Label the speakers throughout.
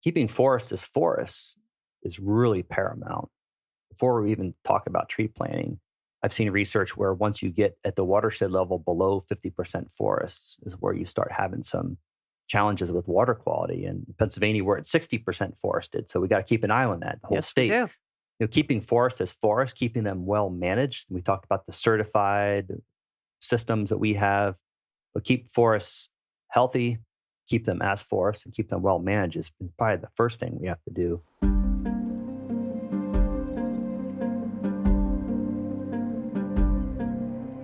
Speaker 1: keeping forests as forests is really paramount. Before we even talk about tree planting, I've seen research where once you get at the watershed level below 50% forests is where you start having some challenges with water quality. And in Pennsylvania, we're at 60% forested. So we got to keep an eye on that, the whole state.
Speaker 2: We do.
Speaker 1: Keeping forests as forests, keeping them well managed. We talked about the certified systems that we have, but keep forests healthy, keep them as forests, and keep them well managed is probably the first thing we have to do.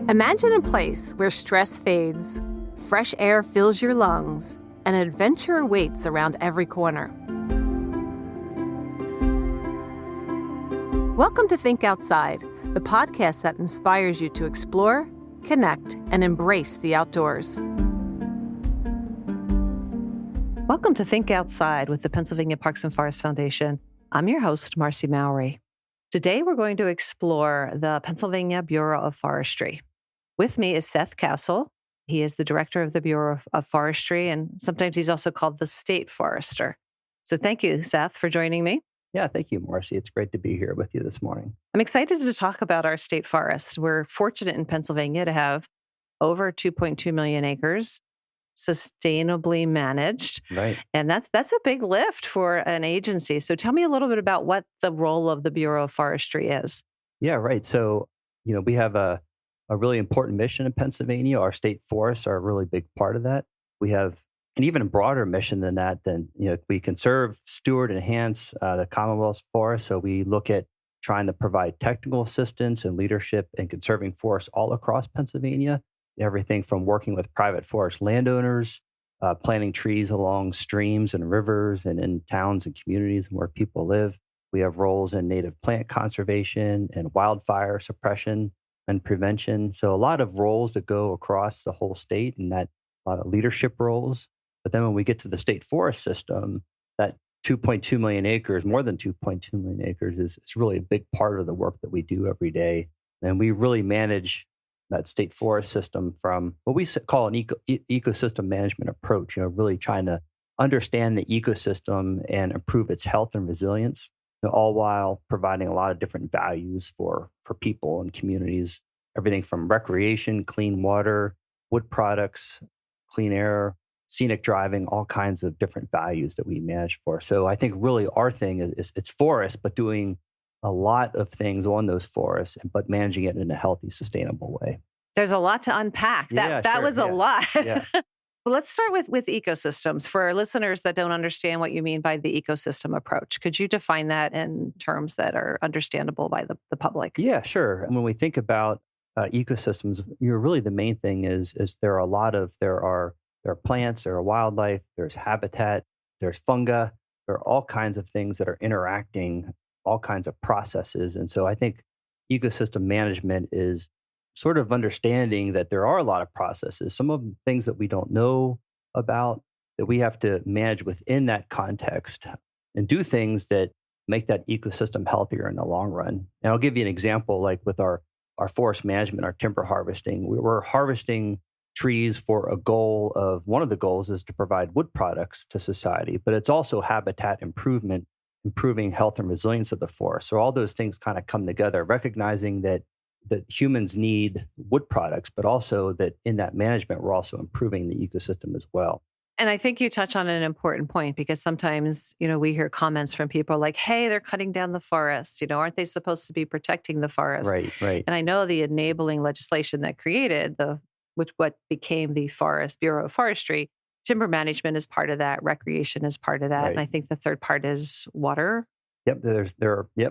Speaker 2: Imagine a place where stress fades, fresh air fills your lungs, and adventure awaits around every corner. Welcome to Think Outside, the podcast that inspires you to explore, connect, and embrace the outdoors. Welcome to Think Outside with the Pennsylvania Parks and Forest Foundation. I'm your host, Marci Mowery. Today, we're going to explore the Pennsylvania Bureau of Forestry. With me is Seth Cassell. He is the director of the Bureau of Forestry, and sometimes he's also called the state forester. So thank you, Seth, for joining me.
Speaker 1: Yeah, thank you, Marci. It's great to be here with you this morning.
Speaker 2: I'm excited to talk about our state forest. We're fortunate in Pennsylvania to have over 2.2 million acres sustainably managed.
Speaker 1: Right.
Speaker 2: And that's a big lift for an agency. So tell me a little bit about what the role of the Bureau of Forestry is.
Speaker 1: Yeah, right. So, we have a really important mission in Pennsylvania. Our state forests are a really big part of that. We have an even broader mission than that. We conserve, steward, and enhance the commonwealth's forests. So we look at trying to provide technical assistance and leadership in conserving forests all across Pennsylvania. Everything from working with private forest landowners, planting trees along streams and rivers and in towns and communities where people live. We have roles in native plant conservation and wildfire suppression and prevention. So a lot of roles that go across the whole state, and that a lot of leadership roles. But then when we get to the state forest system, that 2.2 million acres, more than 2.2 million acres, is really a big part of the work that we do every day. And we really manage that state forest system from what we call an ecosystem management approach, really trying to understand the ecosystem and improve its health and resilience, all while providing a lot of different values for people and communities, everything from recreation, clean water, wood products, clean air, scenic driving, all kinds of different values that we manage for. So I think really our thing is it's forest, but doing a lot of things on those forests, but managing it in a healthy, sustainable way.
Speaker 2: There's a lot to unpack. That was a lot.
Speaker 1: Yeah.
Speaker 2: Well, let's start with ecosystems. For our listeners that don't understand what you mean by the ecosystem approach, could you define that in terms that are understandable by the public?
Speaker 1: Yeah, sure. When we think about ecosystems, really the main thing is there are plants, there are wildlife, there's habitat, there's fungi, there are all kinds of things that are interacting, all kinds of processes. And so I think ecosystem management is sort of understanding that there are a lot of processes, some of them things that we don't know about, that we have to manage within that context and do things that make that ecosystem healthier in the long run. And I'll give you an example, like with our forest management, our timber harvesting. We're harvesting trees for one of the goals is to provide wood products to society, but it's also habitat improvement, improving health and resilience of the forest. So all those things kind of come together, recognizing that humans need wood products, but also that in that management, we're also improving the ecosystem as well.
Speaker 2: And I think you touch on an important point, because sometimes, we hear comments from people like, hey, they're cutting down the forest. Aren't they supposed to be protecting the forest?
Speaker 1: Right.
Speaker 2: And I know the enabling legislation that created what became the Bureau of Forestry, timber management is part of that, recreation is part of that.
Speaker 1: Right.
Speaker 2: And I think the third part is water.
Speaker 1: Yep,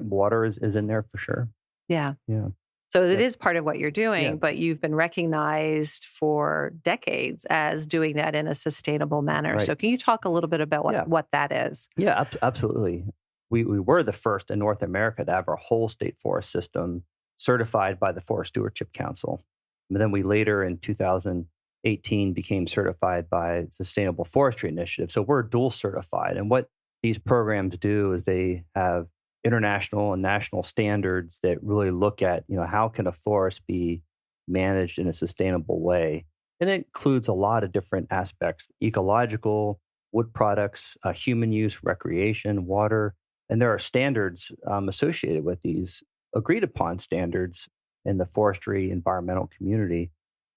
Speaker 1: water is in there for sure.
Speaker 2: Yeah.
Speaker 1: Yeah.
Speaker 2: So it is part of what you're doing,
Speaker 1: Yeah.
Speaker 2: but you've been recognized for decades as doing that in a sustainable manner.
Speaker 1: Right.
Speaker 2: So can you talk a little bit about what that is?
Speaker 1: Yeah, absolutely. We were the first in North America to have our whole state forest system certified by the Forest Stewardship Council. And then we later in 2018 became certified by Sustainable Forestry Initiative. So we're dual certified. And what these programs do is they have international and national standards that really look at, how can a forest be managed in a sustainable way? And it includes a lot of different aspects, ecological, wood products, human use, recreation, water. And there are standards associated with these agreed upon standards in the forestry environmental community.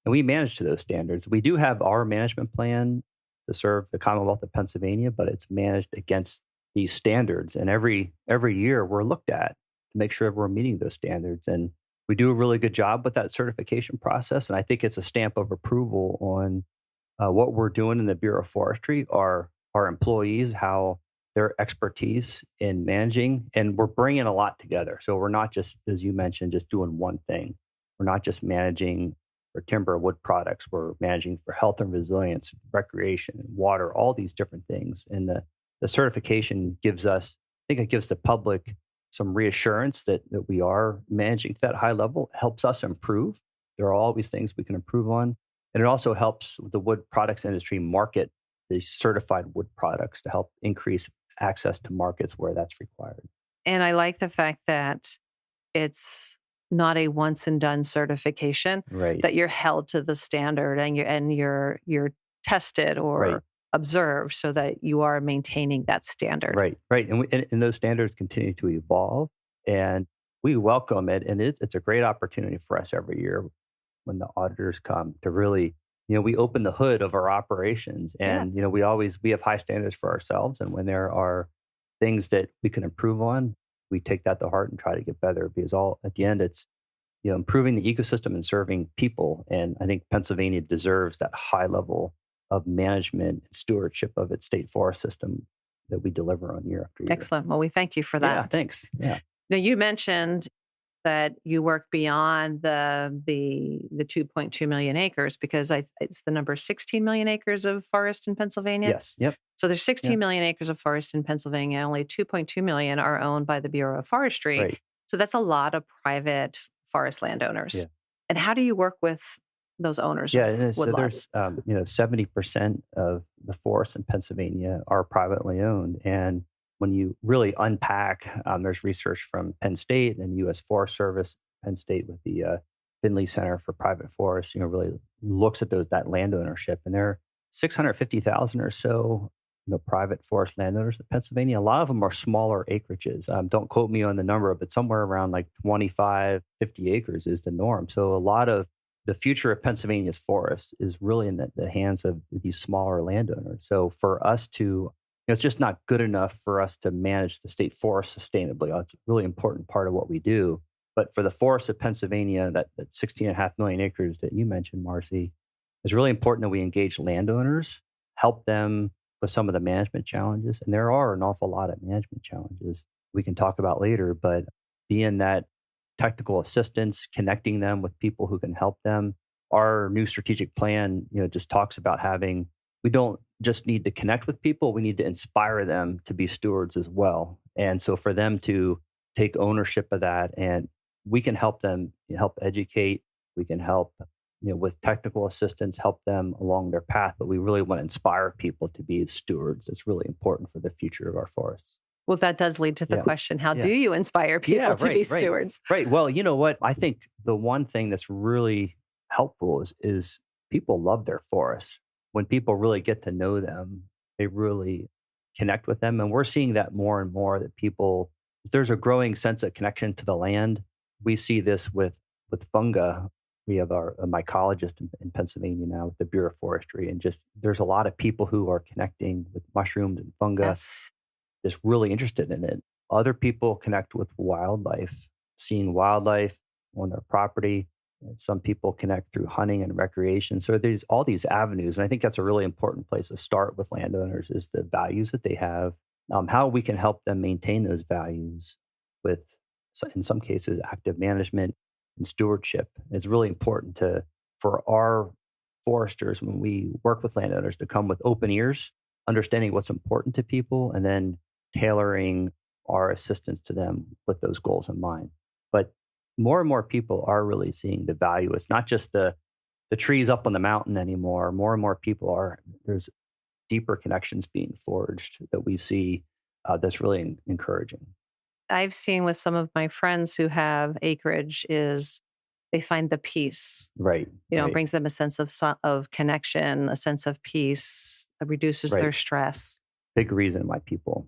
Speaker 1: And we manage to those standards. We do have our management plan to serve the Commonwealth of Pennsylvania, but it's managed against these standards. And every year we're looked at to make sure we're meeting those standards. And we do a really good job with that certification process. And I think it's a stamp of approval on what we're doing in the Bureau of Forestry, our employees, how their expertise in managing, and we're bringing a lot together. So we're not just, as you mentioned, just doing one thing. We're not just managing for timber wood products. We're managing for health and resilience, recreation, water, all these different things. And the certification gives us, I think it gives the public some reassurance that we are managing to that high level, helps us improve. There are always things we can improve on. And it also helps the wood products industry market the certified wood products to help increase access to markets where that's required.
Speaker 2: And I like the fact that it's not a once and done certification,
Speaker 1: right?
Speaker 2: That you're held to the standard and you're tested or
Speaker 1: right.
Speaker 2: observed so that you are maintaining that standard.
Speaker 1: Right. And those standards continue to evolve, and we welcome it. And it's a great opportunity for us every year when the auditors come to really, we open the hood of our operations, and we have high standards for ourselves. And when there are things that we can improve on, we take that to heart and try to get better, because at the end, it's improving the ecosystem and serving people. And I think Pennsylvania deserves that high level of management and stewardship of its state forest system that we deliver on year after year.
Speaker 2: Excellent. Well, we thank you for that.
Speaker 1: Yeah, thanks. Yeah.
Speaker 2: Now, you mentioned that you work beyond the 2.2 million acres, because it's the number 16 million acres of forest in Pennsylvania.
Speaker 1: Yes. Yep.
Speaker 2: So there's 16 million acres of forest in Pennsylvania. Only 2.2 million are owned by the Bureau of Forestry.
Speaker 1: Right.
Speaker 2: So that's a lot of private forest landowners.
Speaker 1: Yeah.
Speaker 2: And how do you work with those owners?
Speaker 1: Yeah. So
Speaker 2: woodlots?
Speaker 1: there's 70% of the forests in Pennsylvania are privately owned. And when you really unpack, there's research from Penn State and U.S. Forest Service, Penn State with the Finley Center for Private Forests, really looks at that land ownership. And there are 650,000 or so private forest landowners in Pennsylvania. A lot of them are smaller acreages. Don't quote me on the number, but somewhere around like 25, 50 acres is the norm. So a lot of the future of Pennsylvania's forests is really in the hands of these smaller landowners. So for us to, it's just not good enough for us to manage the state forest sustainably. It's a really important part of what we do. But for the forests of Pennsylvania, that 16.5 million acres that you mentioned, Marci, it's really important that we engage landowners, help them with some of the management challenges. And there are an awful lot of management challenges we can talk about later, but being that technical assistance, connecting them with people who can help them. Our new strategic plan, just talks about we don't just need to connect with people, we need to inspire them to be stewards as well. And so for them to take ownership of that, and we can help them, help educate, we can help with technical assistance, help them along their path, but we really want to inspire people to be stewards. It's really important for the future of our forests.
Speaker 2: Well, that does lead to the question, how do you inspire people to be stewards?
Speaker 1: Right. Well, you know what? I think the one thing that's really helpful is people love their forests. When people really get to know them, they really connect with them. And we're seeing that more and more, that there's a growing sense of connection to the land. We see this with fungi. We have a mycologist in Pennsylvania now with the Bureau of Forestry, and there's a lot of people who are connecting with mushrooms and fungi, just really interested in it. Other people connect with wildlife, seeing wildlife on their property. And some people connect through hunting and recreation. So there's all these avenues, and I think that's a really important place to start with landowners, is the values that they have, how we can help them maintain those values with, in some cases, active management and stewardship. It's really important for our foresters, when we work with landowners, to come with open ears, understanding what's important to people, and then tailoring our assistance to them with those goals in mind. But more and more people are really seeing the value. It's not just the trees up on the mountain anymore. More and more people there's deeper connections being forged that we see that's really encouraging.
Speaker 2: I've seen with some of my friends who have acreage is they find the peace.
Speaker 1: Right.
Speaker 2: It
Speaker 1: Right.
Speaker 2: brings them a sense of connection, a sense of peace, it reduces their
Speaker 1: Right.
Speaker 2: stress.
Speaker 1: Big reason why people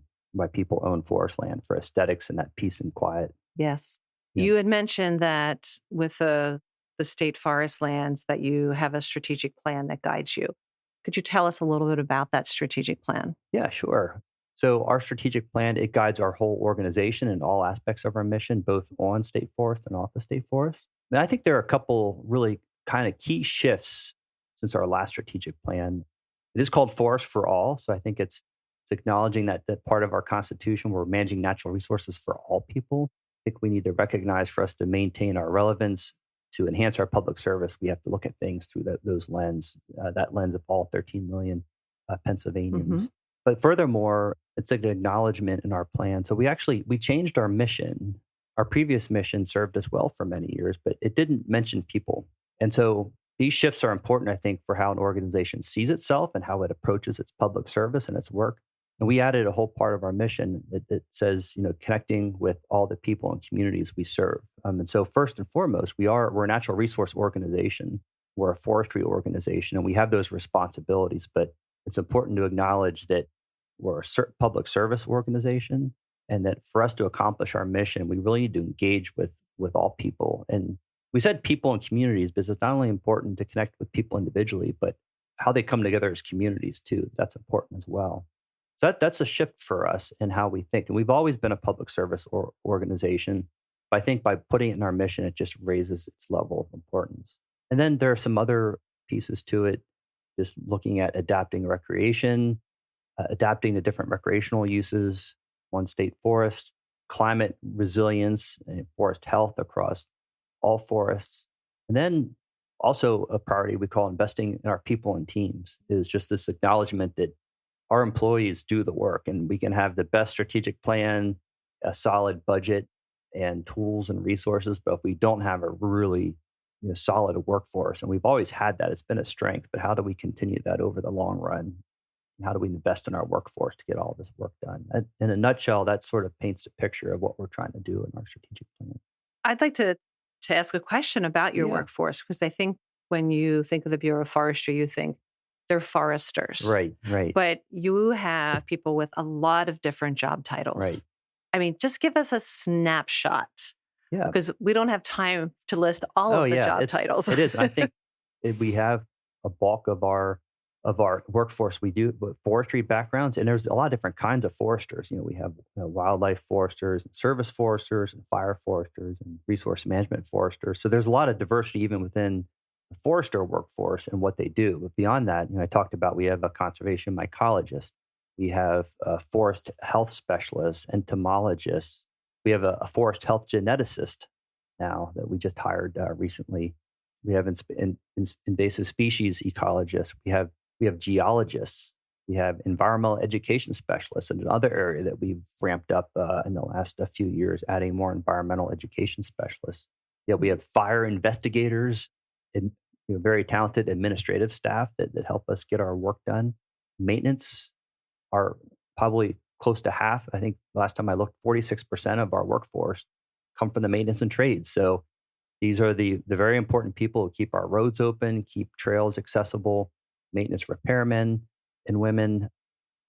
Speaker 1: own forest land, for aesthetics and that peace and quiet.
Speaker 2: Yes.
Speaker 1: Yeah.
Speaker 2: You had mentioned that with the state forest lands that you have a strategic plan that guides you. Could you tell us a little bit about that strategic plan?
Speaker 1: Yeah, sure. So our strategic plan, it guides our whole organization in all aspects of our mission, both on state forest and off the state forest. And I think there are a couple really kind of key shifts since our last strategic plan. It is called Forest for All. So I think it's acknowledging that part of our constitution, we're managing natural resources for all people. I think we need to recognize, for us to maintain our relevance, to enhance our public service, we have to look at things through that lens of all 13 million Pennsylvanians.
Speaker 2: Mm-hmm.
Speaker 1: But furthermore, it's an acknowledgement in our plan. So we changed our mission. Our previous mission served us well for many years, but it didn't mention people. And so these shifts are important, I think, for how an organization sees itself and how it approaches its public service and its work. And we added a whole part of our mission that says, connecting with all the people and communities we serve. And so first and foremost, we're a natural resource organization. We're a forestry organization, and we have those responsibilities. But it's important to acknowledge that we're a public service organization, and that for us to accomplish our mission, we really need to engage with all people. And we said people and communities because it's not only important to connect with people individually, but how they come together as communities too. That's important as well. So that's a shift for us in how we think. And we've always been a public service organization. But I think by putting it in our mission, it just raises its level of importance. And then there are some other pieces to it, just looking at adapting recreation, adapting to different recreational uses, on state forest, climate resilience, and forest health across all forests. And then also a priority we call investing in our people and teams, is just this acknowledgement that our employees do the work, and we can have the best strategic plan, a solid budget, and tools and resources. But if we don't have a really solid workforce, and we've always had that, it's been a strength, but how do we continue that over the long run? How do we invest in our workforce to get all this work done? In a nutshell, that sort of paints a picture of what we're trying to do in our strategic plan.
Speaker 2: I'd like to ask a question about your workforce, because I think when you think of the Bureau of Forestry, you think they're foresters.
Speaker 1: Right.
Speaker 2: But you have people with a lot of different job titles.
Speaker 1: Right.
Speaker 2: I mean, just give us a snapshot.
Speaker 1: Yeah.
Speaker 2: Because we don't have time to list all of the job titles.
Speaker 1: It is. And I think we have a bulk of our workforce, we do with forestry backgrounds, and there's a lot of different kinds of foresters. We have wildlife foresters, and service foresters, and fire foresters, and resource management foresters. So there's a lot of diversity even within the forester workforce and what they do. But beyond that, I talked about, we have a conservation mycologist, we have a forest health specialist, entomologists, we have a forest health geneticist now that we just hired recently. We have invasive species ecologists. We have geologists. We have environmental education specialists, and another area that we've ramped up in the last few years, adding more environmental education specialists. Yeah, we have fire investigators, and very talented administrative staff that help us get our work done. Maintenance are probably close to half. I think last time I looked, 46% of our workforce come from the maintenance and trades. So these are the very important people who keep our roads open, keep trails accessible, maintenance repairmen and women,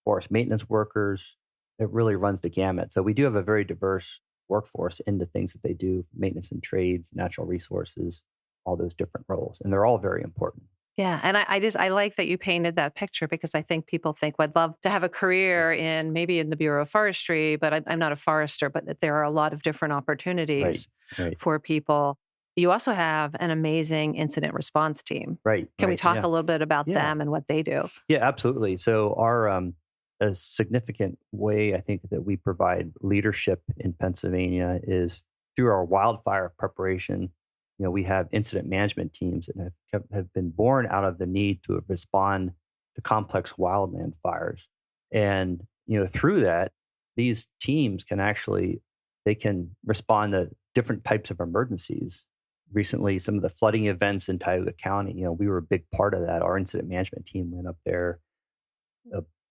Speaker 1: forest maintenance workers. It really runs the gamut. So we do have a very diverse workforce in the things that they do, maintenance and trades, natural resources, all those different roles. And they're all very important.
Speaker 2: Yeah. And I like that you painted that picture, because I think people think, well, I'd love to have a career in the Bureau of Forestry, but I'm not a forester, but that there are a lot of different opportunities for people. You also have an amazing incident response team.
Speaker 1: Right.
Speaker 2: Can we talk a little bit about them and what they do?
Speaker 1: Yeah, absolutely. So our a significant way, I think, that we provide leadership in Pennsylvania is through our wildfire preparation. We have incident management teams that have been born out of the need to respond to complex wildland fires. And, through that, these teams can respond to different types of emergencies. Recently, some of the flooding events in Tioga County, we were a big part of that. Our incident management team went up there,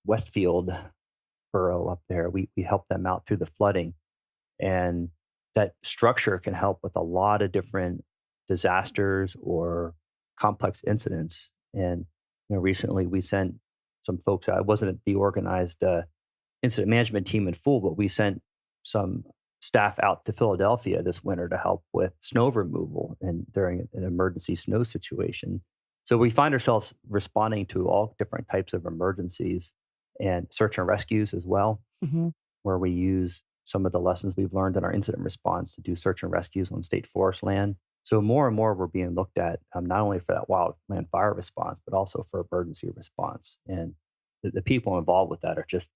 Speaker 1: Westfield borough up there. We helped them out through the flooding. And that structure can help with a lot of different disasters or complex incidents. And recently we sent some folks. I wasn't the organized incident management team in full, but we sent some staff out to Philadelphia this winter to help with snow removal and during an emergency snow situation. So we find ourselves responding to all different types of emergencies and search and rescues as well, where we use some of the lessons we've learned in our incident response to do search and rescues on state forest land. So more and more we're being looked at not only for that wildland fire response, but also for emergency response. And the people involved with that are just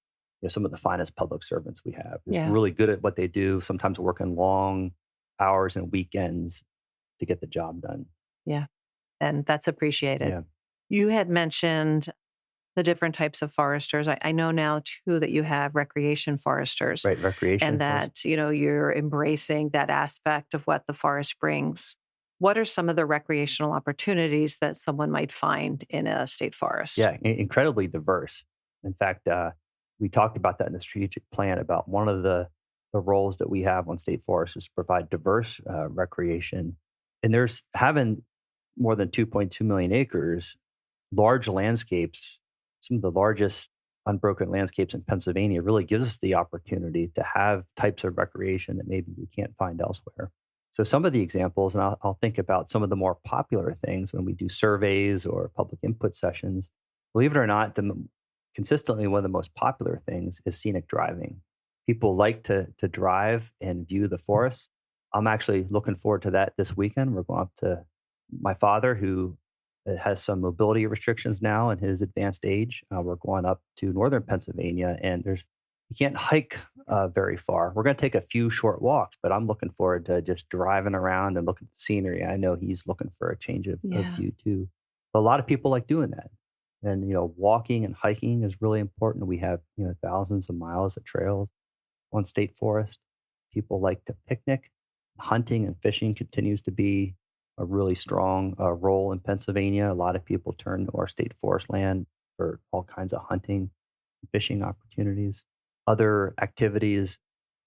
Speaker 1: some of the finest public servants we have. Just really good at what they do, sometimes working long hours and weekends to get the job done.
Speaker 2: Yeah. And that's appreciated.
Speaker 1: Yeah.
Speaker 2: You had mentioned the different types of foresters. I know now too that you have recreation foresters.
Speaker 1: Right, recreation.
Speaker 2: And that, you're embracing that aspect of what the forest brings. What are some of the recreational opportunities that someone might find in a state forest?
Speaker 1: Yeah, incredibly diverse. In fact, we talked about that in the strategic plan about one of the roles that we have on state forests is to provide diverse recreation. And there's having more than 2.2 million acres, large landscapes, some of the largest unbroken landscapes in Pennsylvania really gives us the opportunity to have types of recreation that maybe you can't find elsewhere. So some of the examples, and I'll think about some of the more popular things when we do surveys or public input sessions. Believe it or not, consistently one of the most popular things is scenic driving. People like to drive and view the forest. I'm actually looking forward to that this weekend. We're going up to my father, who has some mobility restrictions now in his advanced age. We're going up to northern Pennsylvania, and you can't hike very far. We're going to take a few short walks, but I'm looking forward to just driving around and looking at the scenery. I know he's looking for a change of view too. But a lot of people like doing that. And, walking and hiking is really important. We have, thousands of miles of trails on state forest. People like to picnic. Hunting and fishing continues to be a really strong role in Pennsylvania. A lot of people turn to our state forest land for all kinds of hunting and fishing opportunities. Other activities,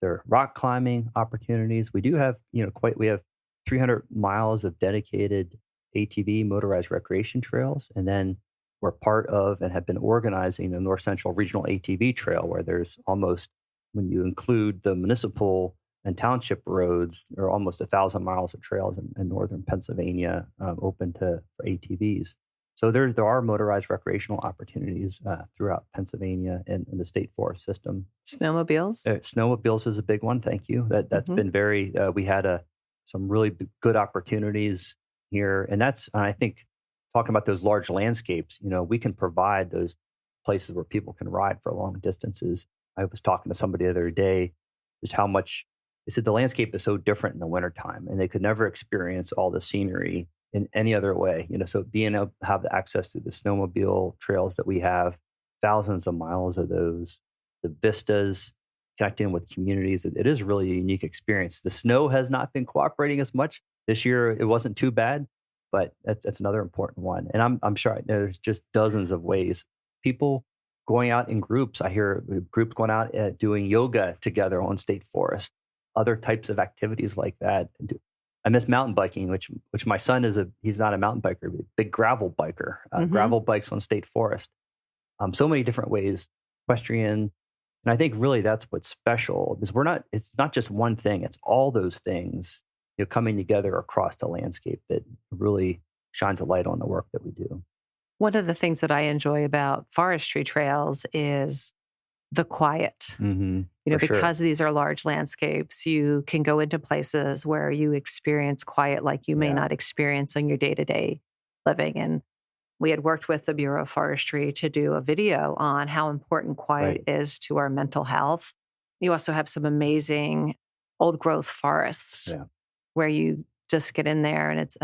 Speaker 1: there are rock climbing opportunities. We do have, we have 300 miles of dedicated ATV motorized recreation trails. And then we're part of and have been organizing the North Central Regional ATV Trail, where there's almost, when you include the municipal and township roads, there are almost 1,000 miles of trails in northern Pennsylvania open for ATVs. So there are motorized recreational opportunities throughout Pennsylvania and the state forest system.
Speaker 2: Snowmobiles?
Speaker 1: Snowmobiles is a big one. Thank you. That's been very. We had some really good opportunities here, and I think talking about those large landscapes. We can provide those places where people can ride for long distances. I was talking to somebody the other day, just how much they said the landscape is so different in the wintertime, and they could never experience all the scenery in any other way. So being able to have the access to the snowmobile trails that we have, thousands of miles of those, the vistas, connecting with communities, it is really a unique experience. The snow has not been cooperating as much this year. It wasn't too bad, but that's another important one. And I'm sure there's just dozens of ways. People going out in groups. I hear groups going out doing yoga together on state forest. Other types of activities like that. I miss mountain biking, which my son he's not a mountain biker, but a big gravel biker. Gravel bikes on state forest. So many different ways, equestrian. And I think really that's what's special, is it's not just one thing, it's all those things coming together across the landscape that really shines a light on the work that we do.
Speaker 2: One of the things that I enjoy about forestry trails is the quiet. Because these are large landscapes, you can go into places where you experience quiet like you may not experience in your day-to-day living. And we had worked with the Bureau of Forestry to do a video on how important quiet is to our mental health. You also have some amazing old growth forests where you just get in there and it's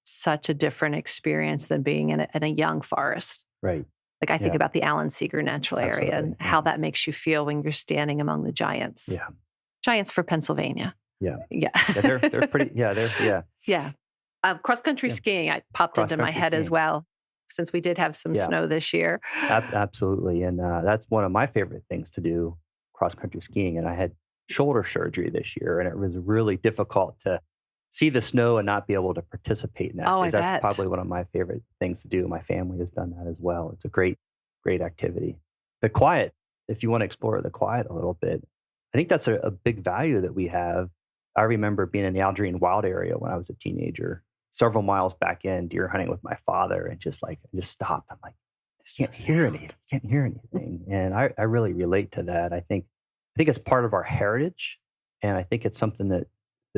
Speaker 2: such a different experience than being in a young forest.
Speaker 1: Right.
Speaker 2: Like I think about the Allen Seeger Natural Area and how that makes you feel when you're standing among the giants.
Speaker 1: Yeah.
Speaker 2: Giants for Pennsylvania.
Speaker 1: Yeah.
Speaker 2: They're
Speaker 1: pretty,
Speaker 2: Yeah. Cross-country skiing, I popped into my head as well, since we did have some snow this year.
Speaker 1: Absolutely. And that's one of my favorite things to do, cross-country skiing. And I had shoulder surgery this year, and it was really difficult to see the snow and not be able to participate in that.
Speaker 2: Oh, I
Speaker 1: Because that's
Speaker 2: bet.
Speaker 1: probably one of my favorite things to do. My family has done that as well. It's a great, great activity. The quiet, if you want to explore the quiet a little bit, I think that's a big value that we have. I remember being in the Algerine Wild area when I was a teenager, several miles back in, deer hunting with my father, and just stopped. I'm like, I can't hear anything. Can't hear anything. And I really relate to that. I think it's part of our heritage, and I think it's something that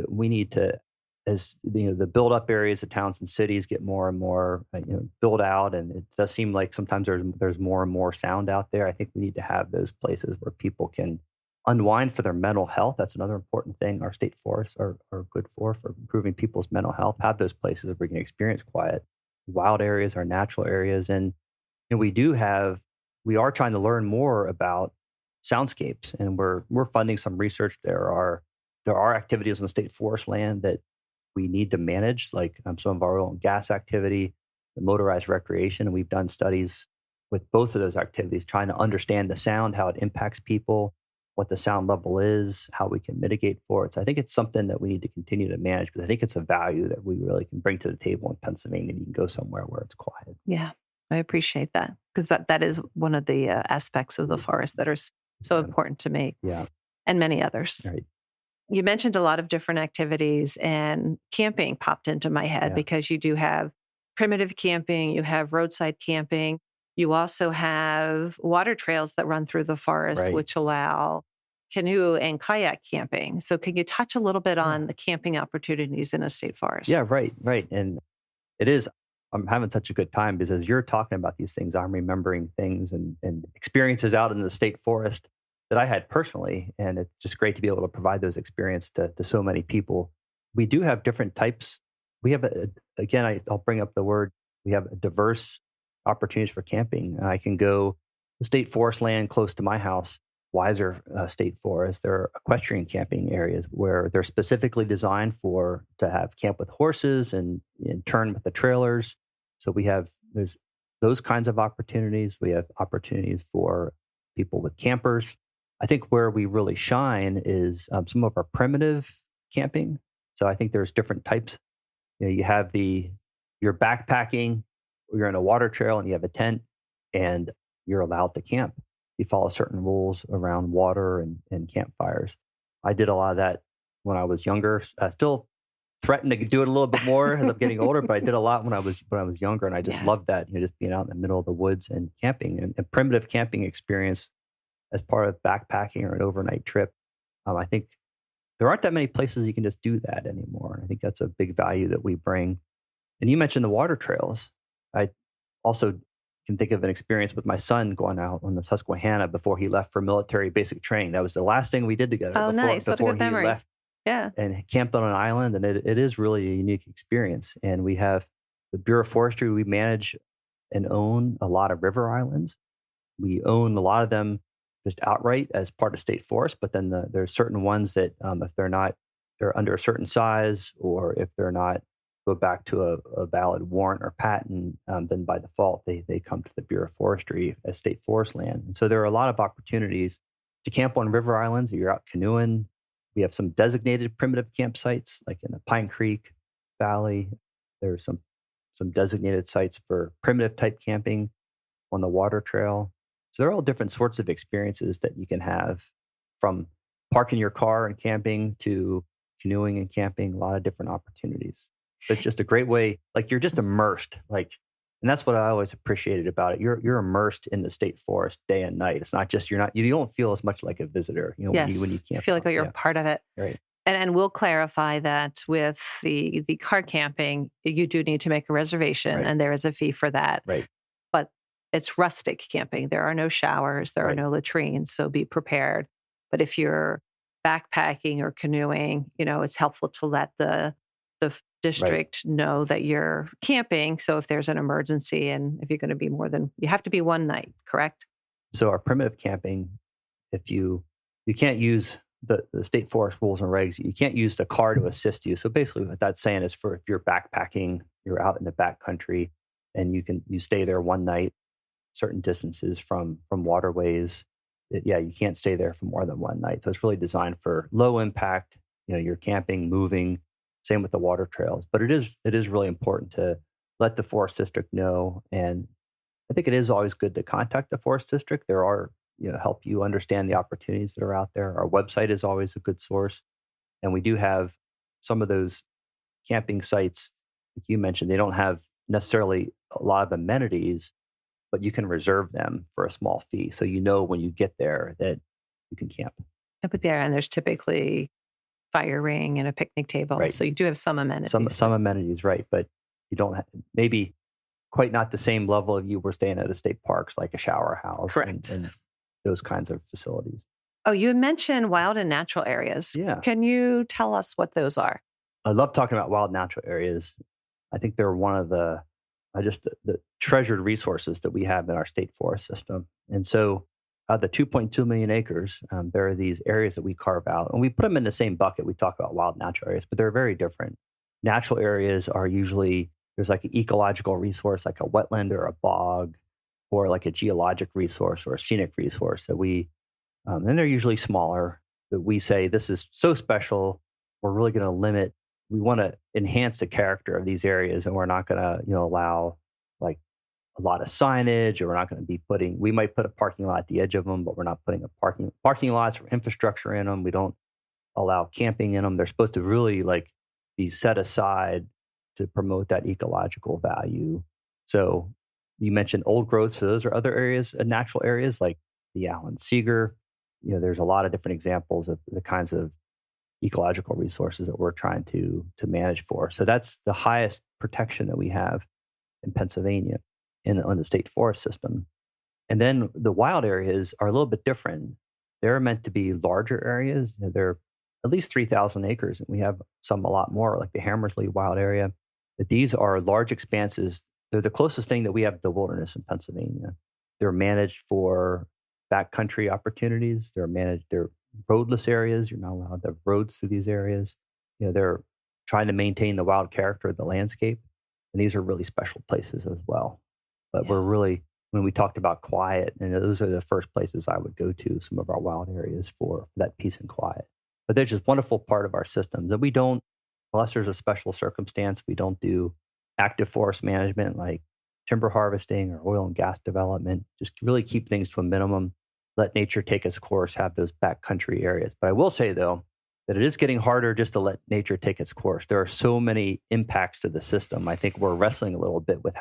Speaker 1: we need to, as the build up areas of towns and cities get more and more built out, and it does seem like sometimes there's more and more sound out there. I think we need to have those places where people can unwind for their mental health. That's another important thing our state forests are good for improving people's mental health. Have those places where we can experience quiet. Wild areas are natural areas, and we are trying to learn more about soundscapes, and we're funding some research. There are activities on the state forest land that we need to manage, like some of our oil and gas activity, the motorized recreation, and we've done studies with both of those activities, trying to understand the sound, how it impacts people, what the sound level is, how we can mitigate for it. So I think it's something that we need to continue to manage, but I think it's a value that we really can bring to the table in Pennsylvania. You can go somewhere where it's quiet.
Speaker 2: Yeah, I appreciate that, because that is one of the aspects of the forest that are so important to me.
Speaker 1: Yeah.
Speaker 2: And many others.
Speaker 1: Right.
Speaker 2: You mentioned a lot of different activities, and camping popped into my head because you do have primitive camping, you have roadside camping, you also have water trails that run through the forest, which allow canoe and kayak camping. So can you touch a little bit on the camping opportunities in a state forest?
Speaker 1: Yeah, right. And it is, I'm having such a good time because as you're talking about these things, I'm remembering things and experiences out in the state forest that I had personally. And it's just great to be able to provide those experiences to so many people. We do have different types. We have, I'll bring up the word, we have diverse opportunities for camping. I can go the state forest land close to my house, Weiser State Forest. There are equestrian camping areas where they're specifically designed to have camp with horses and turn with the trailers. So there's those kinds of opportunities. We have opportunities for people with campers. I think where we really shine is some of our primitive camping. So I think there's different types. You have you're backpacking, you're in a water trail and you have a tent and you're allowed to camp. You follow certain rules around water and campfires. I did a lot of that when I was younger. I still threaten to do it a little bit more as I'm getting older, but I did a lot when I was younger, and I just loved that. Just being out in the middle of the woods and camping and a primitive camping experience as part of backpacking or an overnight trip. I think there aren't that many places you can just do that anymore. I think that's a big value that we bring. And you mentioned the water trails. I also can think of an experience with my son going out on the Susquehanna before he left for military basic training. That was the last thing we did together.
Speaker 2: Oh, nice. What a good memory.
Speaker 1: Left.
Speaker 2: Yeah.
Speaker 1: And camped on an island. And it is really a unique experience. And we have the Bureau of Forestry. We manage and own a lot of river islands. We own a lot of them just outright as part of state forest. But then there are certain ones that if they're under a certain size, or if they're not, go back to a valid warrant or patent, then by default, they come to the Bureau of Forestry as state forest land. And so there are a lot of opportunities to camp on river islands. You're out canoeing. We have some designated primitive campsites, like in the Pine Creek Valley. There's some designated sites for primitive type camping on the water trail. So there are all different sorts of experiences that you can have, from parking your car and camping to canoeing and camping, a lot of different opportunities. But just a great way, like you're just immersed, and that's what I always appreciated about it. You're immersed in the state forest day and night. It's not just you don't feel as much like a visitor,
Speaker 2: yes,
Speaker 1: when you camp.
Speaker 2: You feel like you're part of it.
Speaker 1: Right.
Speaker 2: And we'll clarify that with the car camping, you do need to make a reservation, and there is a fee for that.
Speaker 1: Right.
Speaker 2: But it's rustic camping. There are no showers, there are no latrines, so be prepared. But if you're backpacking or canoeing, it's helpful to let the district know that you're camping. So if there's an emergency, and if you're going to be you have to be one night, correct?
Speaker 1: So our primitive camping, if you can't use the state forest rules and regs, you can't use the car to assist you. So basically what that's saying is, for if you're backpacking, you're out in the backcountry and you stay there one night, certain distances from waterways, you can't stay there for more than one night. So it's really designed for low impact. You're camping, moving. Same with the water trails. But it is really important to let the forest district know. And I think it is always good to contact the forest district. There are, help you understand the opportunities that are out there. Our website is always a good source. And we do have some of those camping sites, like you mentioned, they don't have necessarily a lot of amenities, but you can reserve them for a small fee. So when you get there that you can camp.
Speaker 2: But there's typically fire ring and a picnic table.
Speaker 1: Right.
Speaker 2: So you do have some amenities.
Speaker 1: Some amenities, right. But you don't have, maybe quite not the same level of you were staying at a state parks, like a shower house.
Speaker 2: Correct.
Speaker 1: And those kinds of facilities.
Speaker 2: Oh, you had mentioned wild and natural areas.
Speaker 1: Yeah.
Speaker 2: Can you tell us what those are?
Speaker 1: I love talking about wild natural areas. I think they're one of the treasured resources that we have in our state forest system. And so the 2.2 million acres, there are these areas that we carve out, and we put them in the same bucket. We talk about wild natural areas, but they're very different. Natural areas are usually, there's like an ecological resource, like a wetland or a bog, or like a geologic resource or a scenic resource that and they're usually smaller, that we say, this is so special, we're really going to we want to enhance the character of these areas, and we're not going to, allow like a lot of signage, or we're not going to be we might put a parking lot at the edge of them, but we're not putting a parking lots for infrastructure in them. We don't allow camping in them. They're supposed to really be set aside to promote that ecological value. So you mentioned old growth. So those are other areas, natural areas like the Allen Seeger. There's a lot of different examples of the kinds of ecological resources that we're trying to manage for. So that's the highest protection that we have in Pennsylvania on the state forest system. And then the wild areas are a little bit different. They're meant to be larger areas. They're at least 3,000 acres, and we have some a lot more, like the Hammersley Wild Area. But these are large expanses. They're the closest thing that we have to the wilderness in Pennsylvania. They're managed for backcountry opportunities. They're roadless areas. You're not allowed to have roads through these areas. They're trying to maintain the wild character of the landscape. And these are really special places as well. But we're really, when we talked about quiet, and those are the first places I would go to, some of our wild areas for that peace and quiet. But they're just a wonderful part of our systems. And we don't, unless there's a special circumstance, we don't do active forest management like timber harvesting or oil and gas development. Just really keep things to a minimum. Let nature take its course, have those backcountry areas. But I will say, though, that it is getting harder just to let nature take its course. There are so many impacts to the system. I think we're wrestling a little bit with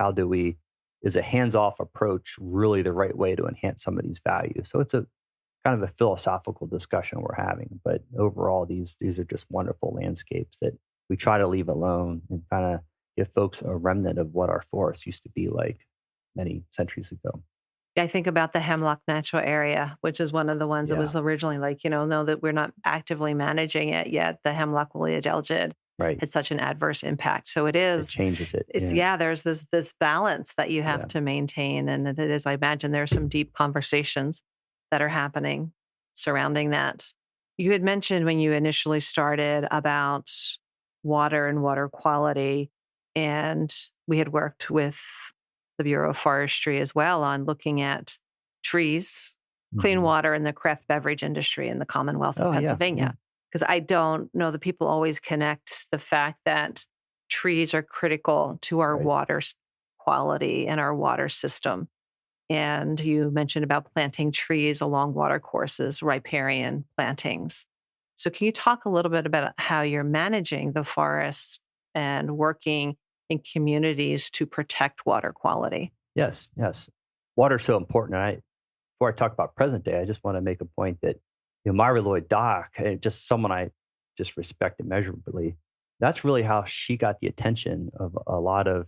Speaker 1: is a hands-off approach really the right way to enhance some of these values? So it's a kind of a philosophical discussion we're having. But overall, these are just wonderful landscapes that we try to leave alone and kind of give folks a remnant of what our forests used to be like many centuries ago.
Speaker 2: I think about the Hemlock Natural Area, which is one of the ones that was originally know that we're not actively managing it yet. The hemlock woolly adelgid had such an adverse impact. So it
Speaker 1: changes it.
Speaker 2: There's this balance that you have to maintain. And it is, I imagine there's some deep conversations that are happening surrounding that. You had mentioned when you initially started about water and water quality, and we had worked with the Bureau of Forestry as well on looking at trees, clean water, and the craft beverage industry in the Commonwealth of Pennsylvania. Because I don't know that people always connect the fact that trees are critical to our water quality and our water system. And you mentioned about planting trees along water courses, riparian plantings. So can you talk a little bit about how you're managing the forest and working in communities to protect water quality?
Speaker 1: Yes. Water is so important. And before I talk about present day, I just want to make a point that Myra Lloyd Dock, just someone I just respect immeasurably, that's really how she got the attention of a lot of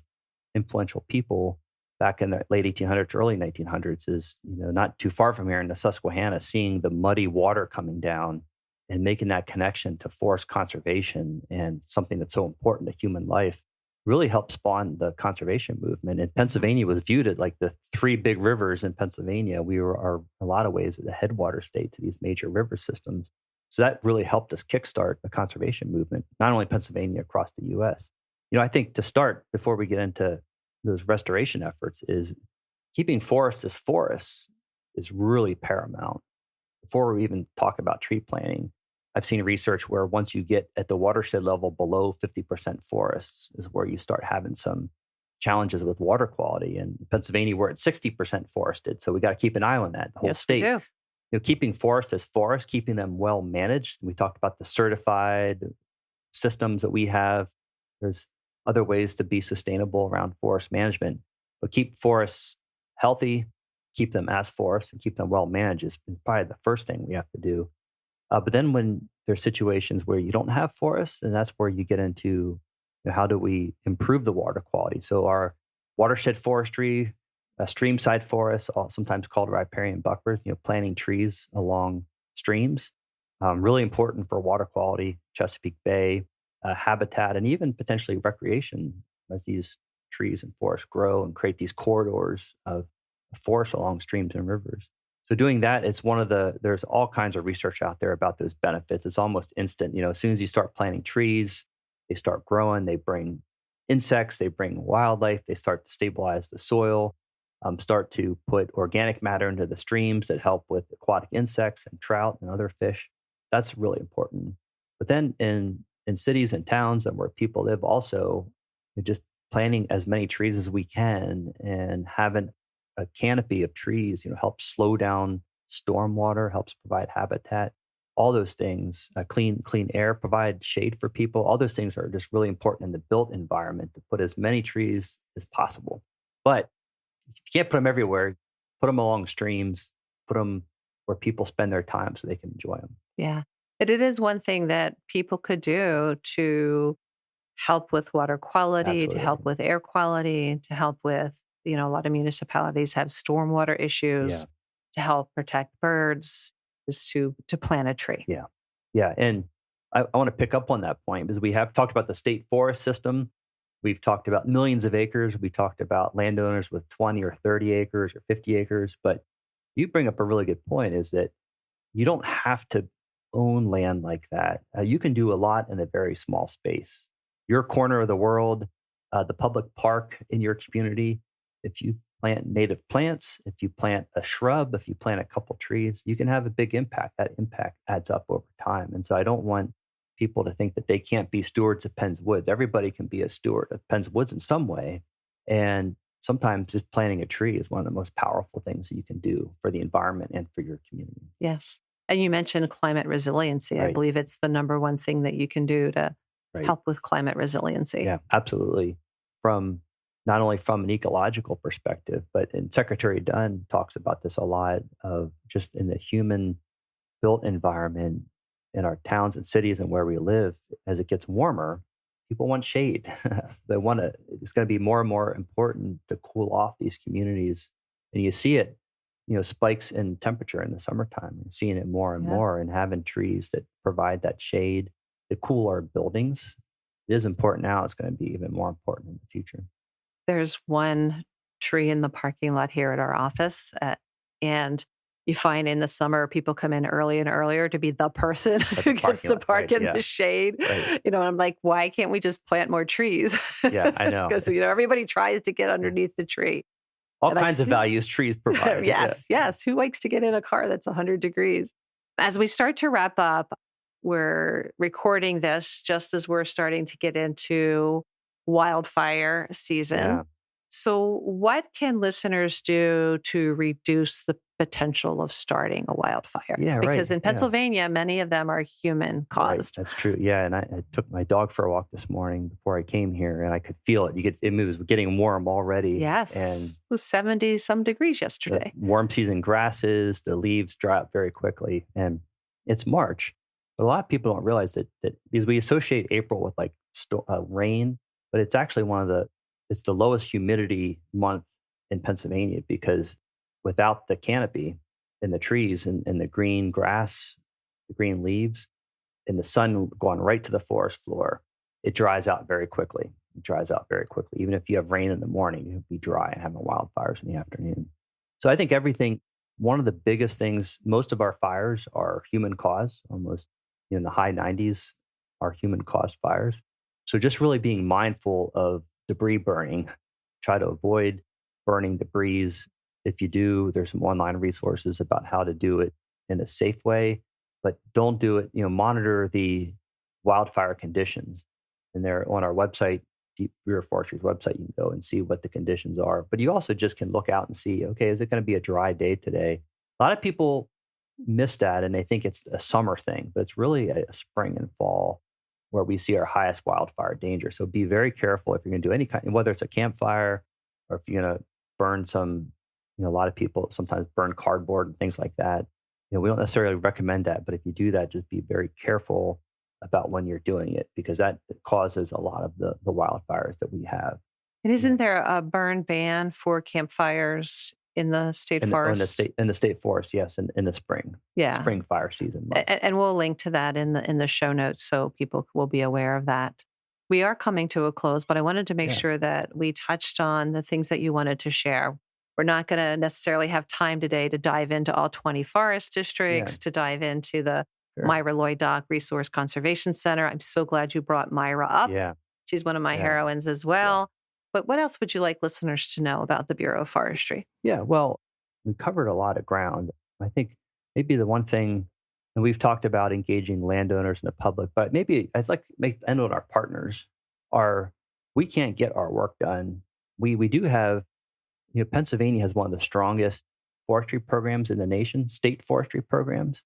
Speaker 1: influential people back in the late 1800s, early 1900s, is not too far from here in the Susquehanna, seeing the muddy water coming down and making that connection to forest conservation and something that's so important to human life really helped spawn the conservation movement. And Pennsylvania was viewed as like the three big rivers in Pennsylvania. We are in a lot of ways the headwater state to these major river systems. So that really helped us kickstart the conservation movement, not only Pennsylvania, across the U.S. I think to start, before we get into those restoration efforts, is keeping forests as forests is really paramount. Before we even talk about tree planting, I've seen research where once you get at the watershed level below 50% forests is where you start having some challenges with water quality. And in Pennsylvania, we're at 60% forested. So we got to keep an eye on that, the whole
Speaker 2: Yes, we
Speaker 1: state.
Speaker 2: do.
Speaker 1: Keeping forests as forests, keeping them well managed. We talked about the certified systems that we have. There's other ways to be sustainable around forest management, but keep forests healthy, keep them as forests, and keep them well managed is probably the first thing we have to do. But then when there's situations where you don't have forests, and that's where you get into how do we improve the water quality. So our watershed forestry, streamside forests, sometimes called riparian buffers, planting trees along streams, really important for water quality, Chesapeake Bay, habitat, and even potentially recreation as these trees and forests grow and create these corridors of forest along streams and rivers. So doing that, there's all kinds of research out there about those benefits. It's almost instant. As soon as you start planting trees, they start growing, they bring insects, they bring wildlife, they start to stabilize the soil, start to put organic matter into the streams that help with aquatic insects and trout and other fish. That's really important. But then in cities and towns and where people live also, just planting as many trees as we can and having a canopy of trees, helps slow down stormwater, helps provide habitat, all those things, clean air, provide shade for people. All those things are just really important in the built environment to put as many trees as possible. But you can't put them everywhere. Put them along streams, put them where people spend their time so they can enjoy them.
Speaker 2: Yeah. It is one thing that people could do to help with water quality,
Speaker 1: Absolutely.
Speaker 2: to help with air quality, to help with, a lot of municipalities have stormwater issues, to help protect birds, is to plant a tree.
Speaker 1: Yeah. Yeah. And I want to pick up on that point because we have talked about the state forest system. We've talked about millions of acres. We talked about landowners with 20 or 30 acres or 50 acres. But you bring up a really good point is that you don't have to own land like that. You can do a lot in a very small space. Your corner of the world, the public park in your community, if you plant native plants, if you plant a shrub, if you plant a couple trees, you can have a big impact. That impact adds up over time. And so I don't want people to think that they can't be stewards of Penn's Woods. Everybody can be a steward of Penn's Woods in some way. And sometimes just planting a tree is one of the most powerful things that you can do for the environment and for your community.
Speaker 2: Yes. And you mentioned climate resiliency.
Speaker 1: Right.
Speaker 2: I believe it's the number one thing that you can do to help with climate resiliency.
Speaker 1: Yeah, absolutely. Not only from an ecological perspective, but Secretary Dunn talks about this a lot of just in the human built environment in our towns and cities and where we live. As it gets warmer, people want shade. It's going to be more and more important to cool off these communities. And you see it, spikes in temperature in the summertime. You're seeing it more and more, and having trees that provide that shade to cool our buildings. It is important now. It's going to be even more important in the future.
Speaker 2: There's one tree in the parking lot here at our office, and you find in the summer people come in early and earlier to be the person who gets to park in the shade.
Speaker 1: Right.
Speaker 2: I'm like, why can't we just plant more trees?
Speaker 1: Yeah, I know.
Speaker 2: Because everybody tries to get underneath the tree.
Speaker 1: All kinds of values trees provide.
Speaker 2: Yes. Who likes to get in a car that's 100 degrees? As we start to wrap up, we're recording this just as we're starting to get into wildfire season.
Speaker 1: Yeah.
Speaker 2: So what can listeners do to reduce the potential of starting a wildfire?
Speaker 1: Yeah,
Speaker 2: because in Pennsylvania, many of them are human caused.
Speaker 1: Right. That's true. Yeah. And I took my dog for a walk this morning before I came here, and I could feel it. It was getting warm already.
Speaker 2: Yes. And it was 70 some degrees yesterday.
Speaker 1: Warm season grasses, the leaves drop very quickly. And it's March. But a lot of people don't realize that because we associate April with rain, but it's actually it's the lowest humidity month in Pennsylvania, because without the canopy and the trees and the green grass, the green leaves, and the sun going right to the forest floor, it dries out very quickly. Even if you have rain in the morning, you'll be dry and having wildfires in the afternoon. So I think one of the biggest things, most of our fires are human caused, almost in the high 90s are human caused fires. So just really being mindful of debris burning, try to avoid burning debris. If you do, there's some online resources about how to do it in a safe way. but don't do it. Monitor the wildfire conditions, and they're on our website, the Bureau of Forestry's website. You can go and see what the conditions are. But you also just can look out and see, okay, is it going to be a dry day today? A lot of people miss that, and they think it's a summer thing, but it's really a spring and fall where we see our highest wildfire danger. So be very careful if you're going to do any kind, whether it's a campfire or if you're going to burn some. A lot of people sometimes burn cardboard and things like that. We don't necessarily recommend that, but if you do that, just be very careful about when you're doing it, because that causes a lot of the wildfires that we have.
Speaker 2: And isn't there a burn ban for campfires in the state forest?
Speaker 1: In the state forest, yes, in the spring.
Speaker 2: Yeah.
Speaker 1: Spring fire season months.
Speaker 2: And we'll link to that in the show notes so people will be aware of that. We are coming to a close, but I wanted to make sure that we touched on the things that you wanted to share. We're not going to necessarily have time today to dive into all 20 forest districts, to dive into the Myra Lloyd Dock Resource Conservation Center. I'm so glad you brought Myra up.
Speaker 1: Yeah.
Speaker 2: She's one of my heroines as well. Yeah. But what else would you like listeners to know about the Bureau of Forestry?
Speaker 1: Yeah, well, we covered a lot of ground. I think maybe the one thing, and we've talked about engaging landowners and the public, but maybe I'd like to end on our partners. We can't get our work done. We do have, Pennsylvania has one of the strongest forestry programs in the nation, state forestry programs.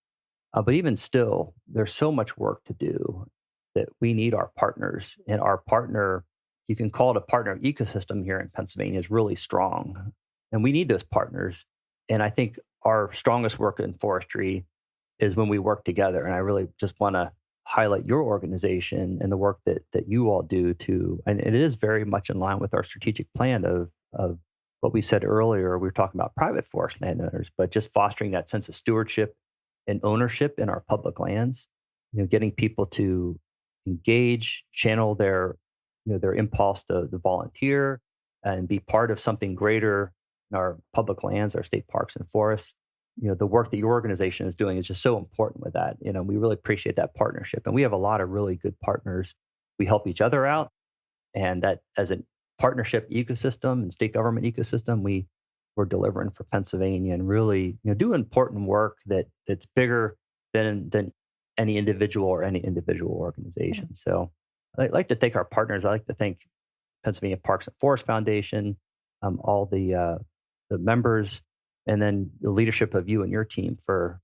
Speaker 1: But even still, there's so much work to do that we need our partners. And our partner, you can call it a partner ecosystem here in Pennsylvania, is really strong. And we need those partners. And I think our strongest work in forestry is when we work together. And I really just want to highlight your organization and the work that you all do and it is very much in line with our strategic plan of what we said earlier. We were talking about private forest landowners, but just fostering that sense of stewardship and ownership in our public lands, getting people to engage, channel their impulse to volunteer and be part of something greater in our public lands, our state parks and forests. The work that your organization is doing is just so important with that. We really appreciate that partnership. And we have a lot of really good partners. We help each other out. And that as a partnership ecosystem and state government ecosystem, we're delivering for Pennsylvania and really do important work that's bigger than any individual organization. Yeah. So I'd like to thank our partners. I'd like to thank Pennsylvania Parks and Forest Foundation, all the members, and then the leadership of you and your team for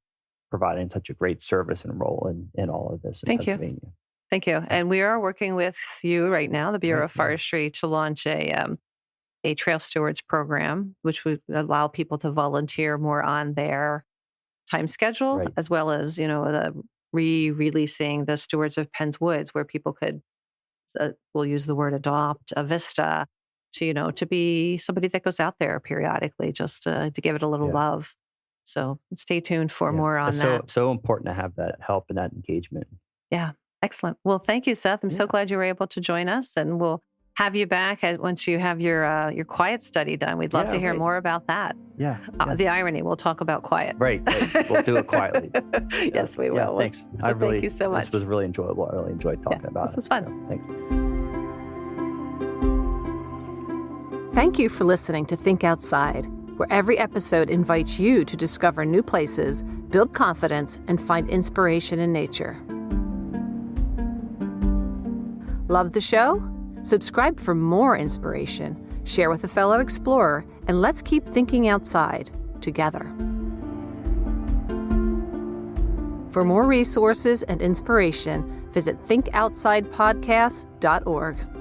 Speaker 1: providing such a great service and role in all of this in Pennsylvania.
Speaker 2: Thank you. And we are working with you right now, the Bureau of Forestry, to launch a Trail Stewards program, which would allow people to volunteer more on their time schedule, as well as, the releasing the Stewards of Penn's Woods, where people could, we'll use the word adopt, a vista, to be somebody that goes out there periodically just to give it a little love. So stay tuned for more on that.
Speaker 1: So important to have that help and that engagement.
Speaker 2: Yeah. Excellent. Well, thank you, Seth. I'm so glad you were able to join us, and we'll have you back once you have your quiet study done. We'd love to hear more about that.
Speaker 1: Yeah.
Speaker 2: The irony, we'll talk about quiet.
Speaker 1: Right. We'll do it quietly.
Speaker 2: Yes, we will.
Speaker 1: Thanks.
Speaker 2: Thank you so much.
Speaker 1: This was really enjoyable. I really enjoyed talking about it.
Speaker 2: This was fun.
Speaker 1: So, thanks.
Speaker 2: Thank you for listening to Think Outside, where every episode invites you to discover new places, build confidence, and find inspiration in nature. Love the show? Subscribe for more inspiration, share with a fellow explorer, and let's keep thinking outside together. For more resources and inspiration, visit thinkoutsidepodcast.org.